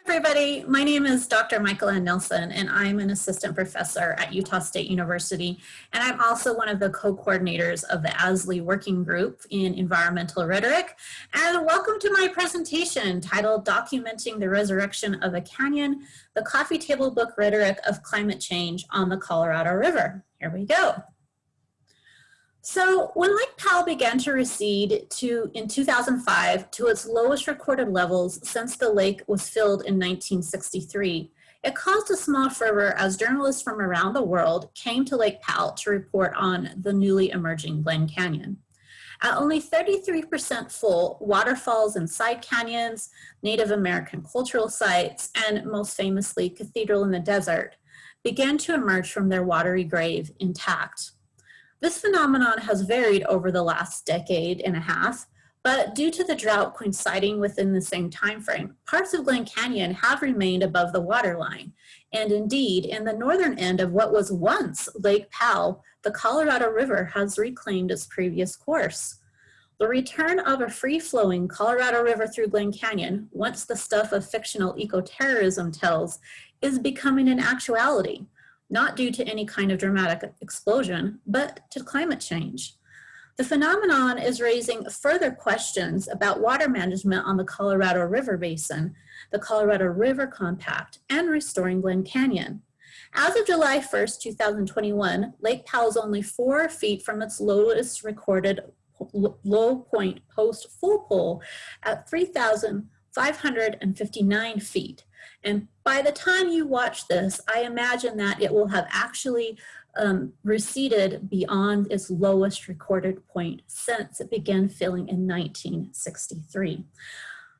Everybody, my name is Dr. Michael Ann Nelson, and I'm an assistant professor at Utah State University, and I'm also one of the co-coordinators of the ASLE working group in environmental rhetoric. And welcome to my presentation titled Documenting the Resurrection of a Canyon, the Coffee Table Book Rhetoric of Climate Change on the Colorado River. Here we go. So when Lake Powell began to recede in 2005 to its lowest recorded levels since the lake was filled in 1963, it caused a small fervor as journalists from around the world came to Lake Powell to report on the newly emerging Glen Canyon. At only 33% full, waterfalls and side canyons, Native American cultural sites, and most famously, Cathedral in the Desert, began to emerge from their watery grave intact. This phenomenon has varied over the last decade and a half, but due to the drought coinciding within the same time frame, parts of Glen Canyon have remained above the waterline. And indeed, in the northern end of what was once Lake Powell, the Colorado River has reclaimed its previous course. The return of a free-flowing Colorado River through Glen Canyon, once the stuff of fictional eco-terrorism tells, is becoming an actuality. Not due to any kind of dramatic explosion, but to climate change. The phenomenon is raising further questions about water management on the Colorado River Basin, the Colorado River Compact, and restoring Glen Canyon. As of July 1st, 2021, Lake Powell is only 4 feet from its lowest recorded low point post full pull at 3,559 feet. And by the time you watch this, I imagine that it will have actually receded beyond its lowest recorded point since it began filling in 1963.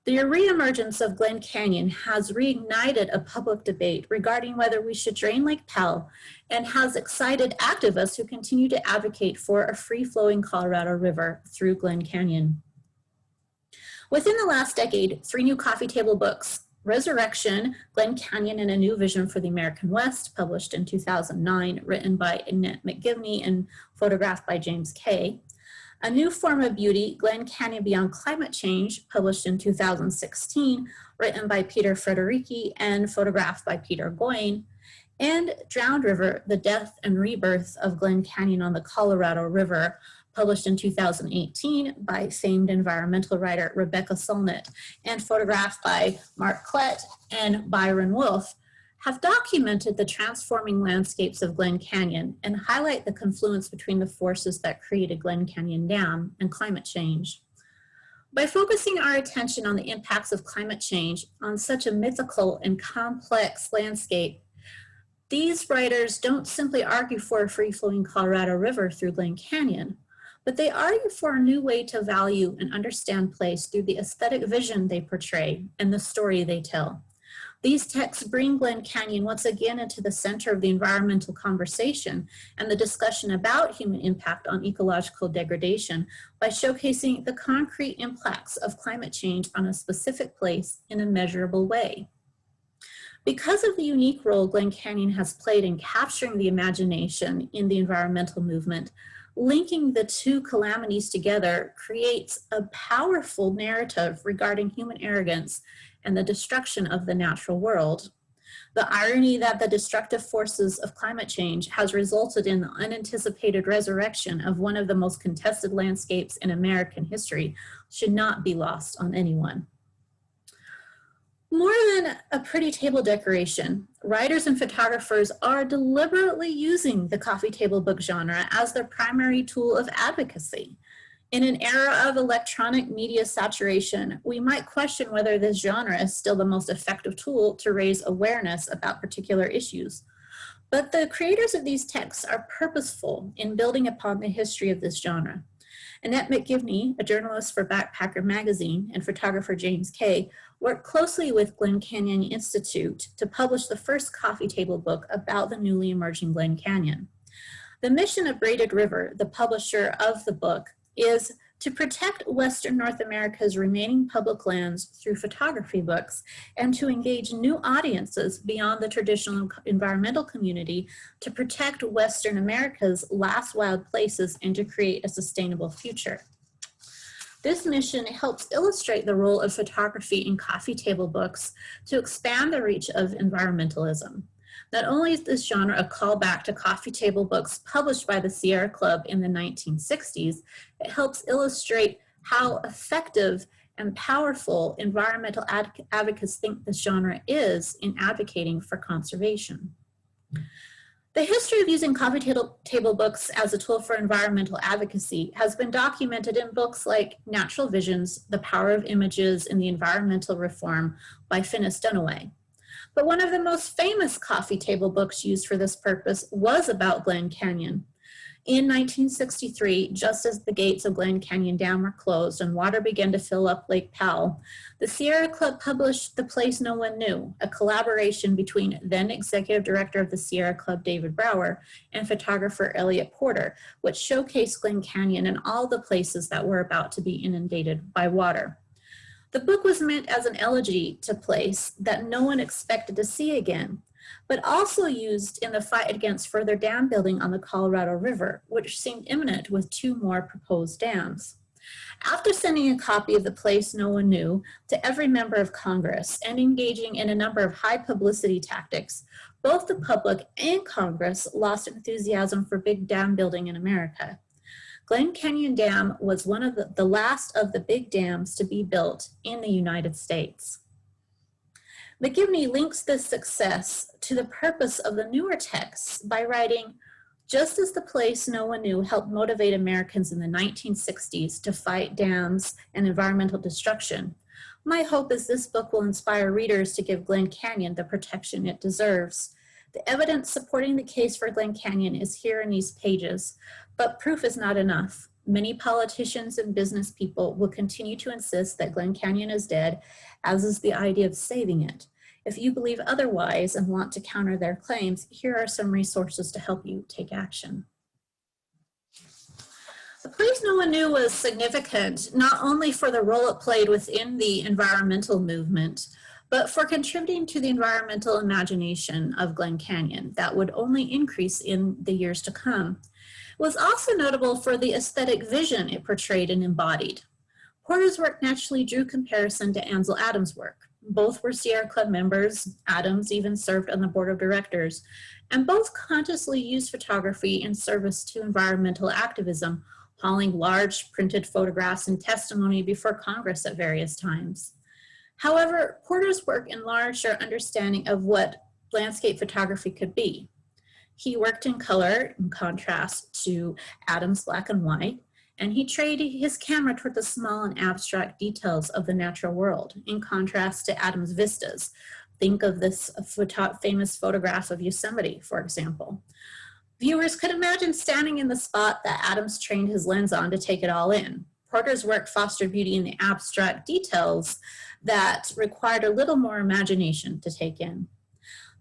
The reemergence of Glen Canyon has reignited a public debate regarding whether we should drain Lake Powell and has excited activists who continue to advocate for a free-flowing Colorado River through Glen Canyon. Within the last decade, 3 new coffee table books, Resurrection, Glen Canyon and a New Vision for the American West, published in 2009, written by Annette McGivney and photographed by James Kay. A New Form of Beauty, Glen Canyon Beyond Climate Change, published in 2016, written by Peter Frederici and photographed by Peter Goyne. And Drowned River, The Death and Rebirth of Glen Canyon on the Colorado River, published in 2018 by famed environmental writer Rebecca Solnit and photographed by Mark Klett and Byron Wolf, have documented the transforming landscapes of Glen Canyon and highlight the confluence between the forces that created Glen Canyon Dam and climate change. By focusing our attention on the impacts of climate change on such a mythical and complex landscape, these writers don't simply argue for a free-flowing Colorado River through Glen Canyon, but they argue for a new way to value and understand place through the aesthetic vision they portray and the story they tell. These texts bring Glen Canyon once again into the center of the environmental conversation and the discussion about human impact on ecological degradation by showcasing the concrete impacts of climate change on a specific place in a measurable way. Because of the unique role Glen Canyon has played in capturing the imagination in the environmental movement, linking the two calamities together creates a powerful narrative regarding human arrogance and the destruction of the natural world. The irony that the destructive forces of climate change has resulted in the unanticipated resurrection of one of the most contested landscapes in American history should not be lost on anyone. More than a pretty table decoration, writers and photographers are deliberately using the coffee table book genre as their primary tool of advocacy. In an era of electronic media saturation, we might question whether this genre is still the most effective tool to raise awareness about particular issues. But the creators of these texts are purposeful in building upon the history of this genre. Annette McGivney, a journalist for Backpacker Magazine, and photographer James Kay, worked closely with Glen Canyon Institute to publish the first coffee table book about the newly emerging Glen Canyon. The mission of Braided River, the publisher of the book, is to protect Western North America's remaining public lands through photography books and to engage new audiences beyond the traditional environmental community to protect Western America's last wild places and to create a sustainable future. This mission helps illustrate the role of photography in coffee table books to expand the reach of environmentalism. Not only is this genre a callback to coffee table books published by the Sierra Club in the 1960s, it helps illustrate how effective and powerful environmental advocates think this genre is in advocating for conservation. The history of using coffee table books as a tool for environmental advocacy has been documented in books like Natural Visions, The Power of Images in the Environmental Reform by Finis Dunaway. But one of the most famous coffee table books used for this purpose was about Glen Canyon. In 1963, just as the gates of Glen Canyon Dam were closed and water began to fill up Lake Powell, the Sierra Club published The Place No One Knew, a collaboration between then executive director of the Sierra Club, David Brower, and photographer Elliot Porter, which showcased Glen Canyon and all the places that were about to be inundated by water. The book was meant as an elegy to place that no one expected to see again, but also used in the fight against further dam building on the Colorado River, which seemed imminent with 2 more proposed dams. After sending a copy of The Place No One Knew to every member of Congress and engaging in a number of high publicity tactics, both the public and Congress lost enthusiasm for big dam building in America. Glen Canyon Dam was one of the last of the big dams to be built in the United States. McGivney links this success to the purpose of the newer texts by writing, just as The Place No One Knew helped motivate Americans in the 1960s to fight dams and environmental destruction, my hope is this book will inspire readers to give Glen Canyon the protection it deserves. The evidence supporting the case for Glen Canyon is here in these pages, but proof is not enough. Many politicians and business people will continue to insist that Glen Canyon is dead, as is the idea of saving it. If you believe otherwise and want to counter their claims, here are some resources to help you take action. The Place No One Knew was significant, not only for the role it played within the environmental movement, but for contributing to the environmental imagination of Glen Canyon that would only increase in the years to come. It was also notable for the aesthetic vision it portrayed and embodied. Porter's work naturally drew comparison to Ansel Adams' work. Both were Sierra Club members. Adams even served on the board of directors, and both consciously used photography in service to environmental activism, hauling large printed photographs and testimony before Congress at various times. However, Porter's work enlarged our understanding of what landscape photography could be. He worked in color in contrast to Adams' black and white, and he traded his camera toward the small and abstract details of the natural world, in contrast to Adams' vistas. Think of this famous photograph of Yosemite, for example. Viewers could imagine standing in the spot that Adams trained his lens on to take it all in. Porter's work fostered beauty in the abstract details that required a little more imagination to take in.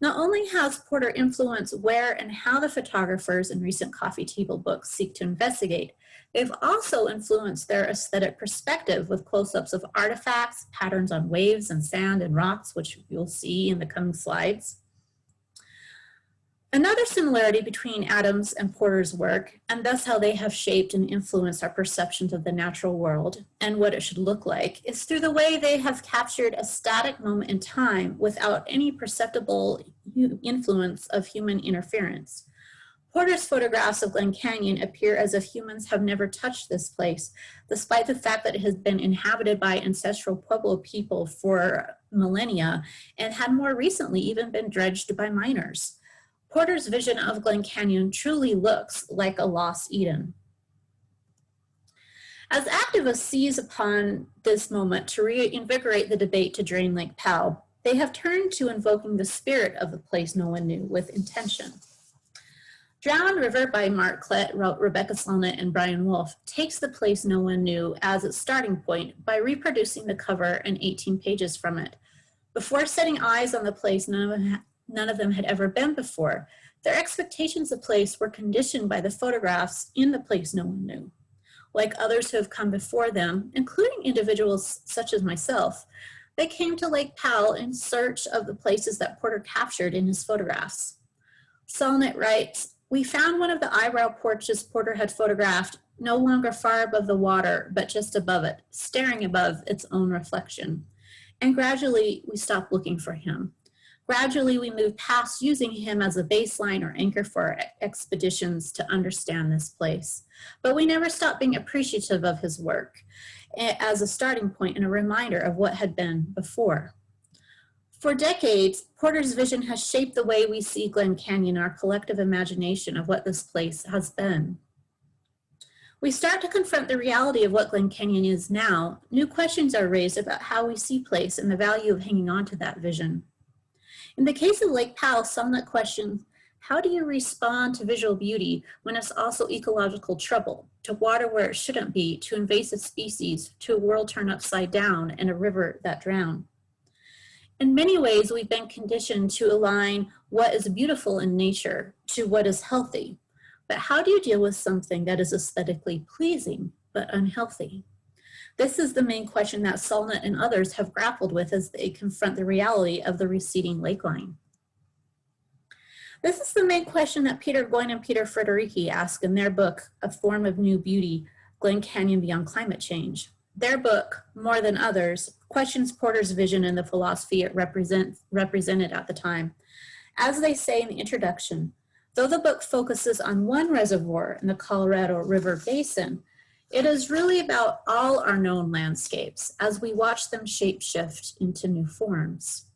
Not only has Porter influenced where and how the photographers in recent coffee table books seek to investigate, they've also influenced their aesthetic perspective with close-ups of artifacts, patterns on waves and sand and rocks, which you'll see in the coming slides. Another similarity between Adams and Porter's work, and thus how they have shaped and influenced our perceptions of the natural world and what it should look like, is through the way they have captured a static moment in time without any perceptible influence of human interference. Porter's photographs of Glen Canyon appear as if humans have never touched this place, despite the fact that it has been inhabited by ancestral Pueblo people for millennia and had more recently even been dredged by miners. Porter's vision of Glen Canyon truly looks like a lost Eden. As activists seize upon this moment to reinvigorate the debate to drain Lake Powell, they have turned to invoking the spirit of The Place No One Knew with intention. Drowned River by Mark Klett, Rebecca Solnit, and Brian Wolf takes The Place No One Knew as its starting point by reproducing the cover and 18 pages from it. Before setting eyes on the place none of them had ever been before, their expectations of place were conditioned by the photographs in The Place No One Knew. Like others who have come before them, including individuals such as myself, they came to Lake Powell in search of the places that Porter captured in his photographs. Solnit writes, "We found one of the eyebrow porches Porter had photographed no longer far above the water, but just above it, staring above its own reflection. And gradually, we stop looking for him. Gradually, we move past using him as a baseline or anchor for our expeditions to understand this place. But we never stop being appreciative of his work as a starting point and a reminder of what had been before. For decades, Porter's vision has shaped the way we see Glen Canyon, our collective imagination of what this place has been. We start to confront the reality of what Glen Canyon is now. New questions are raised about how we see place and the value of hanging on to that vision. In the case of Lake Powell, some question, how do you respond to visual beauty when it's also ecological trouble, to water where it shouldn't be, to invasive species, to a world turned upside down, and a river that drowned? In many ways, we've been conditioned to align what is beautiful in nature to what is healthy. But how do you deal with something that is aesthetically pleasing but unhealthy? This is the main question that Solnit and others have grappled with as they confront the reality of the receding lakeline. This is the main question that Peter Goyne and Peter Frederici ask in their book, A Form of New Beauty, Glen Canyon Beyond Climate Change. Their book, more than others, questions Porter's vision and the philosophy it represented at the time. As they say in the introduction, though the book focuses on one reservoir in the Colorado River Basin, it is really about all our known landscapes as we watch them shapeshift into new forms.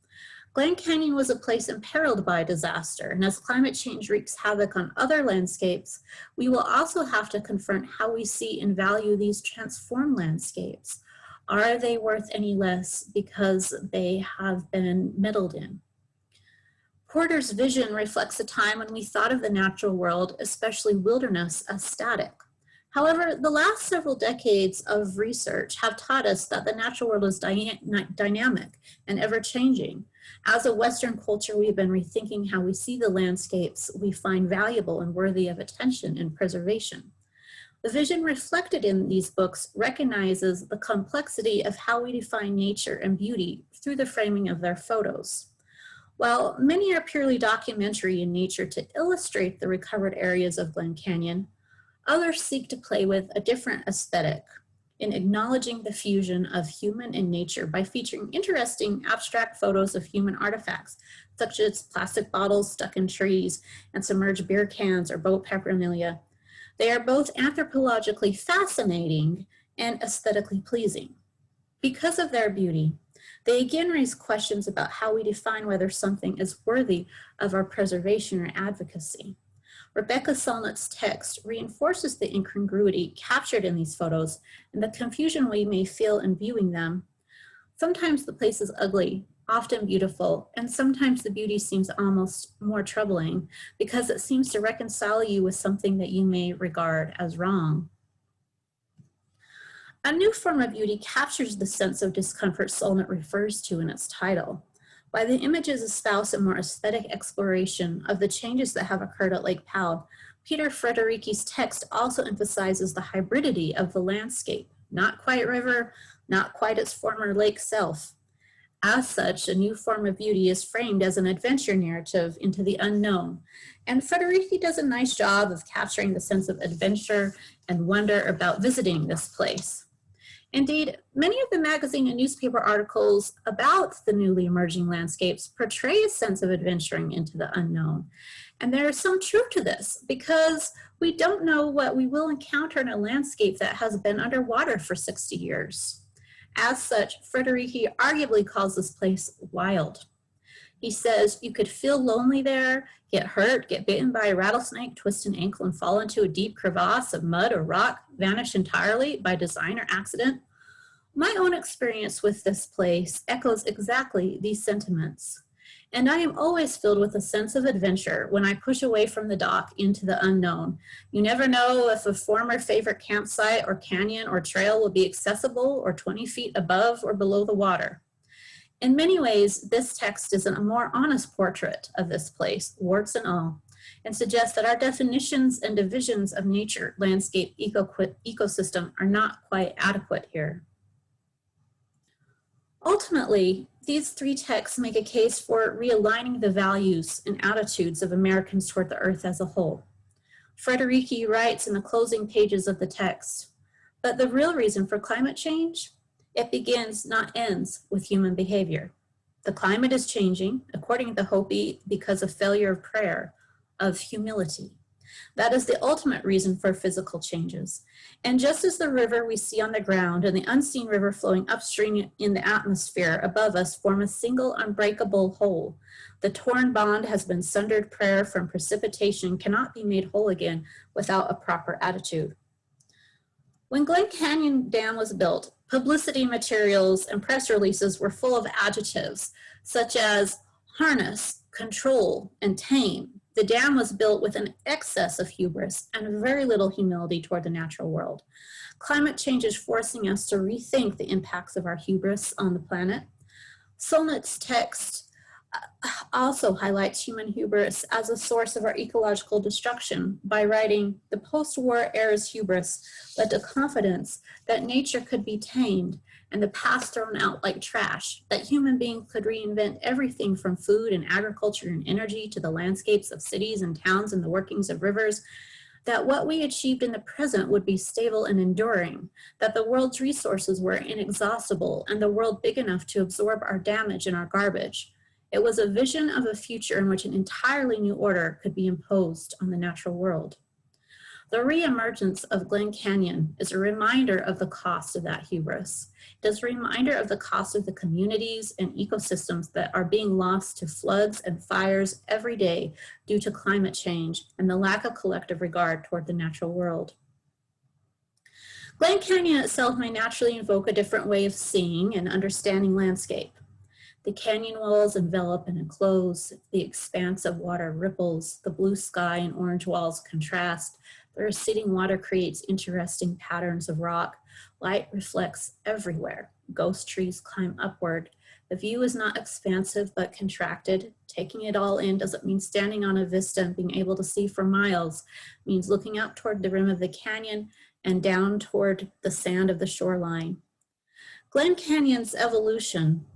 Glen Canyon was a place imperiled by disaster, and as climate change wreaks havoc on other landscapes, we will also have to confront how we see and value these transformed landscapes. Are they worth any less because they have been meddled in? Porter's vision reflects a time when we thought of the natural world, especially wilderness, as static. However, the last several decades of research have taught us that the natural world is dynamic and ever-changing. As a Western culture, we've been rethinking how we see the landscapes we find valuable and worthy of attention and preservation. The vision reflected in these books recognizes the complexity of how we define nature and beauty through the framing of their photos. While many are purely documentary in nature to illustrate the recovered areas of Glen Canyon, others seek to play with a different aesthetic in acknowledging the fusion of human and nature by featuring interesting abstract photos of human artifacts, such as plastic bottles stuck in trees and submerged beer cans or boat paraphernalia. They are both anthropologically fascinating and aesthetically pleasing. Because of their beauty, they again raise questions about how we define whether something is worthy of our preservation or advocacy. Rebecca Solnit's text reinforces the incongruity captured in these photos and the confusion we may feel in viewing them. Sometimes the place is ugly, often beautiful, and sometimes the beauty seems almost more troubling because it seems to reconcile you with something that you may regard as wrong. A new form of beauty captures the sense of discomfort Solnit refers to in its title. While the images espouse a more aesthetic exploration of the changes that have occurred at Lake Powell, Peter Frederici's text also emphasizes the hybridity of the landscape, not quite river, not quite its former lake self. As such, a new form of beauty is framed as an adventure narrative into the unknown, and Frederici does a nice job of capturing the sense of adventure and wonder about visiting this place. Indeed, many of the magazine and newspaper articles about the newly emerging landscapes portray a sense of adventuring into the unknown. And there is some truth to this because we don't know what we will encounter in a landscape that has been underwater for 60 years. As such, Frederici arguably calls this place wild. He says you could feel lonely there, get hurt, get bitten by a rattlesnake, twist an ankle and fall into a deep crevasse of mud or rock, vanish entirely by design or accident. My own experience with this place echoes exactly these sentiments. And I am always filled with a sense of adventure when I push away from the dock into the unknown. You never know if a former favorite campsite or canyon or trail will be accessible or 20 feet above or below the water. In many ways, this text is a more honest portrait of this place, warts and all, and suggests that our definitions and divisions of nature, landscape, ecosystem are not quite adequate here. Ultimately, these three texts make a case for realigning the values and attitudes of Americans toward the earth as a whole. Rhetoric writes in the closing pages of the text, but the real reason for climate change, it begins, not ends, with human behavior. The climate is changing, according to Hopi, because of failure of prayer, of humility. That is the ultimate reason for physical changes. And just as the river we see on the ground and the unseen river flowing upstream in the atmosphere above us form a single unbreakable whole, the torn bond has been sundered. Prayer from precipitation cannot be made whole again without a proper attitude. When Glen Canyon Dam was built, publicity materials and press releases were full of adjectives such as harness, control, and tame. The dam was built with an excess of hubris and very little humility toward the natural world. Climate change is forcing us to rethink the impacts of our hubris on the planet. Solnit's text also highlights human hubris as a source of our ecological destruction by writing, the post-war era's hubris led to confidence that nature could be tamed and the past thrown out like trash, that human beings could reinvent everything from food and agriculture and energy to the landscapes of cities and towns and the workings of rivers, that what we achieved in the present would be stable and enduring, that the world's resources were inexhaustible and the world big enough to absorb our damage and our garbage. It was a vision of a future in which an entirely new order could be imposed on the natural world. The reemergence of Glen Canyon is a reminder of the cost of that hubris. It is a reminder of the cost of the communities and ecosystems that are being lost to floods and fires every day due to climate change and the lack of collective regard toward the natural world. Glen Canyon itself may naturally invoke a different way of seeing and understanding landscape. The canyon walls envelop and enclose, the expanse of water ripples, the blue sky and orange walls contrast, the receding water creates interesting patterns of rock, light reflects everywhere, ghost trees climb upward. The view is not expansive but contracted. Taking it all in doesn't mean standing on a vista and being able to see for miles. It means looking out toward the rim of the canyon and down toward the sand of the shoreline. Glen Canyon's evolution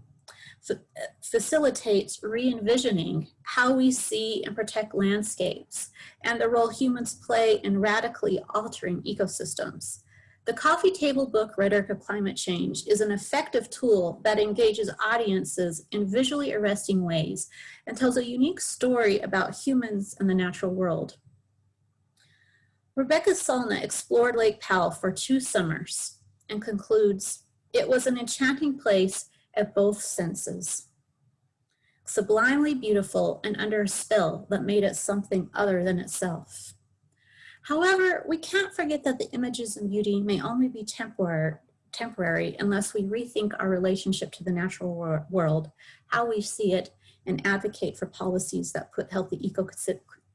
facilitates re-envisioning how we see and protect landscapes and the role humans play in radically altering ecosystems. The coffee table book, Rhetoric of Climate Change, is an effective tool that engages audiences in visually arresting ways and tells a unique story about humans and the natural world. Rebecca Solnit explored Lake Powell for 2 summers and concludes, it was an enchanting place at both senses. Sublimely beautiful and under a spell that made it something other than itself. However, we can't forget that the images and beauty may only be temporary unless we rethink our relationship to the natural world, how we see it, and advocate for policies that put healthy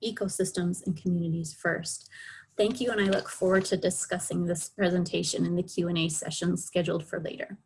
ecosystems and communities first. Thank you, and I look forward to discussing this presentation in the Q&A session scheduled for later.